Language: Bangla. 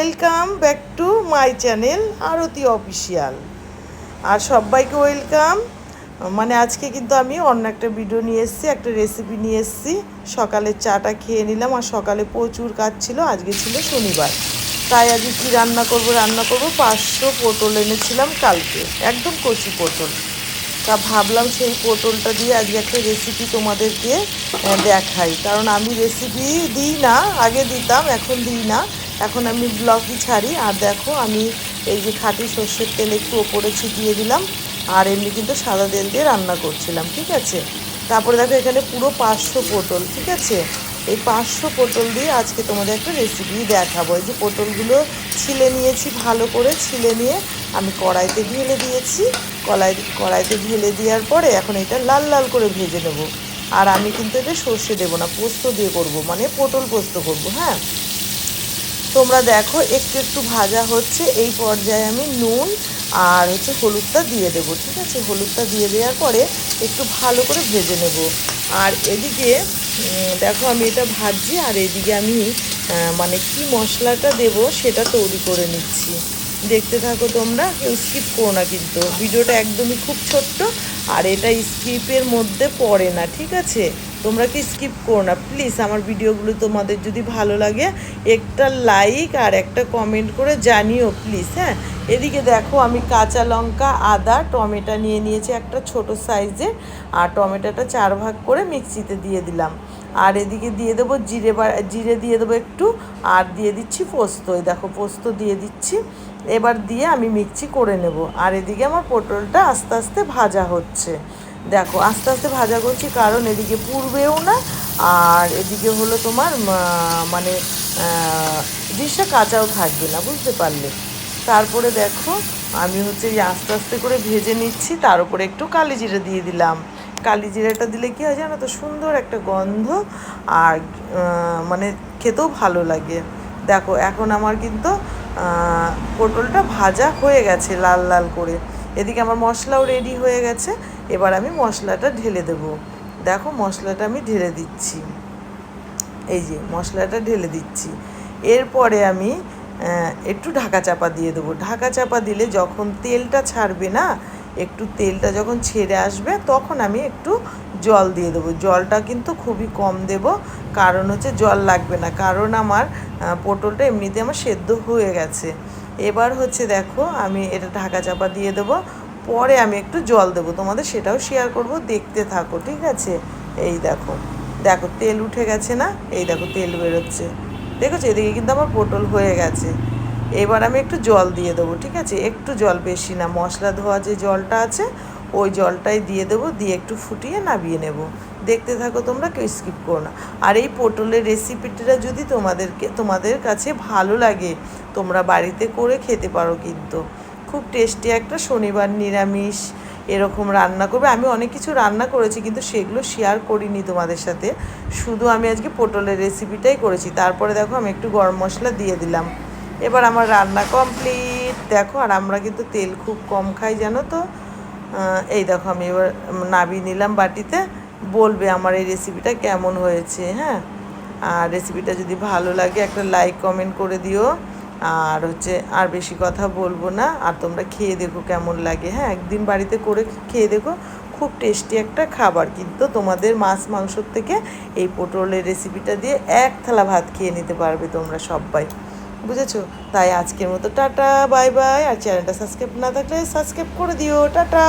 Welcome back to my channel Aarti official. আর সবাইকে ওয়েলকাম। মানে আজকে কিন্তু আমি অন্য একটা ভিডিও নিয়ে এসেছি, একটা রেসিপি নিয়ে এসেছি। সকালে চাটা খেয়ে নিলাম, আর সকালে প্রচুর কাজ ছিল, আজকে ছিল শনিবার। তাই আজকে কী রান্না করব 500 পটল এনেছিলাম কালকে, একদম কচি পটল। তা ভাবলাম সেই পটলটা দিয়ে আজকে একটা রেসিপি তোমাদেরকে দেখাই, কারণ আমি রেসিপি দিই না, আগে দিতাম, এখন দিই না, এখন আমি ব্লগই ছাড়ি। আর দেখো আমি এই যে খাঁটি সর্ষের তেল একটু ওপরে ছিটিয়ে দিলাম, আর এমনি কিন্তু সাদা তেল দিয়ে রান্না করছিলাম, ঠিক আছে। তারপরে দেখো এখানে পুরো 500 পটল, ঠিক আছে। এই 500 পটল দিয়ে আজকে তোমাদের একটা রেসিপি দেখাবো। এই যে পটলগুলো ছিলে নিয়েছি, ভালো করে ছিলে নিয়ে আমি কড়াইতে ঢেলে দিয়েছি। কড়াইতে ঢেলে দেওয়ার পরে এখন এটা লাল লাল করে ভেজে নেব। আর আমি কিন্তু এটা সর্ষে দেবো না, পোস্ত দিয়ে করব, মানে পটল পোস্ত করব। হ্যাঁ, তোমরা দেখো একটু একটু ভাজা হচ্ছে, এই পর্যায়ে আমি নুন আর হলুদটা দিয়ে দেবো, ঠিক আছে। হলুদটা দিয়ে দেওয়ার পরে একটু ভালো করে ভেজে নেব। আর এদিকে দেখো আমি এটা ভাজছি, আর এদিকে আমি মানে কি মশলাটা দেব সেটা তৈরি করে নিচ্ছি। দেখতে থাকো তোমরা, কেউ স্কিপ করো না, কিন্তু ভিডিওটা একদমই খুব ছোট্ট, আর এটা স্কিপের মধ্যে পড়ে না, ঠিক আছে। তোমরা কি স্কিপ করো না প্লিজ। আমার ভিডিওগুলো তোমাদের যদি ভালো লাগে একটা লাইক আর একটা কমেন্ট করে জানিও প্লিজ। হ্যাঁ, এদিকে দেখো আমি কাঁচা লঙ্কা, আদা, টমেটো নিয়ে নিয়েছি একটা ছোট সাইজের, আর টমেটোটা 4 ভাগ করে মিক্সিতে দিয়ে দিলাম। আর এদিকে দিয়ে দেবো জিরে দিয়ে দেবো একটু, আর দিয়ে দিচ্ছি পোস্ত। দেখো পোস্ত দিয়ে দিচ্ছি, এবার দিয়ে আমি মিক্সি করে নেব। আর এদিকে আমার পটলটা আস্তে আস্তে ভাজা হচ্ছে। দেখো আস্তে আস্তে ভাজা করছি, কারণ এদিকে পুড়বেও না, আর এদিকে হলো তোমার মানে ডিশটা কাঁচাও থাকবে না, বুঝতে পারলে। তারপরে দেখো আমি এই আস্তে আস্তে করে ভেজে নিচ্ছি, তার উপরে একটু কালি জিরে দিয়ে দিলাম। কালি জিরাটা দিলে কী হয় জানো তো, সুন্দর একটা গন্ধ, আর মানে খেতেও ভালো লাগে। দেখো এখন আমার কিন্তু পটলটা ভাজা হয়ে গেছে লাল লাল করে। এদিকে আমার মশলাও রেডি হয়ে গেছে। এবার আমি মশলাটা ঢেলে দেব। দেখো মশলাটা আমি ঢেলে দিচ্ছি, এই যে মশলাটা ঢেলে দিচ্ছি। এরপরে আমি একটু ঢাকা চাপা দিয়ে দেবো। ঢাকা চাপা দিলে যখন তেলটা ছাড়বে না, একটু তেলটা যখন ছেড়ে আসবে, তখন আমি একটু জল দিয়ে দেবো। জলটা কিন্তু খুবই কম দেব, কারণ জল লাগবে না, কারণ আমার পটলটা এমনিতে আমার সেদ্ধ হয়ে গেছে। এবার দেখো আমি এটা ঢাকা চাপা দিয়ে দেবো, পরে আমি একটু জল দেবো, তোমাদের সেটাও শেয়ার করব, দেখতে থাকো, ঠিক আছে। এই দেখো, দেখো তেল উঠে গেছে না, এই দেখো তেল বেরোচ্ছে, দেখেছো। এদিকে কিন্তু আমার পটল হয়ে গেছে। এবার আমি একটু জল দিয়ে দেবো, ঠিক আছে, একটু জল, বেশি না। মশলা ধোয়া যে জলটা আছে ওই জলটাই দিয়ে দেবো, দিয়ে একটু ফুটিয়ে নামিয়ে নেব। দেখতে থাকো তোমরা, কেউ স্কিপ করো না। আর এই পটলের রেসিপিটা যদি তোমাদের কাছে ভালো লাগে, তোমরা বাড়িতে করে খেতে পারো, কিন্তু খুব টেস্টি একটা শনিবার নিরামিষ এরকম রান্না করবে। আমি অনেক কিছু রান্না করেছি, কিন্তু সেগুলো শেয়ার করিনি তোমাদের সাথে, শুধু আমি আজকে পটলের রেসিপিটাই করেছি। তারপরে দেখো আমি একটু গরম মশলা দিয়ে দিলাম। এবার আমার রান্না কমপ্লিট। দেখো, আর আমরা কিন্তু তেল খুব কম খাই, জানো তো। এই দেখো আমি এবার নামিয়ে নিলাম বাটিতে। বলবে আমার এই রেসিপিটা কেমন হয়েছে। হ্যাঁ, আর রেসিপিটা যদি ভালো লাগে একটা লাইক কমেন্ট করে দিও। আর আর বেশি কথা বলবো না, আর তোমরা খেয়ে দেখো কেমন লাগে। হ্যাঁ, একদিন বাড়িতে করে খেয়ে দেখো, খুব টেস্টি একটা খাবার। কিন্তু তোমাদের মাছ মাংসর থেকে এই পটলের রেসিপিটা দিয়ে 1 থালা ভাত খেয়ে নিতে পারবে তোমরা সবাই, বুঝেছো। তাই আজকের মতো টাটা, বাই বাই। আর চ্যানেলটা সাবস্ক্রাইব না থাকলে সাবস্ক্রাইব করে দিও। টাটা।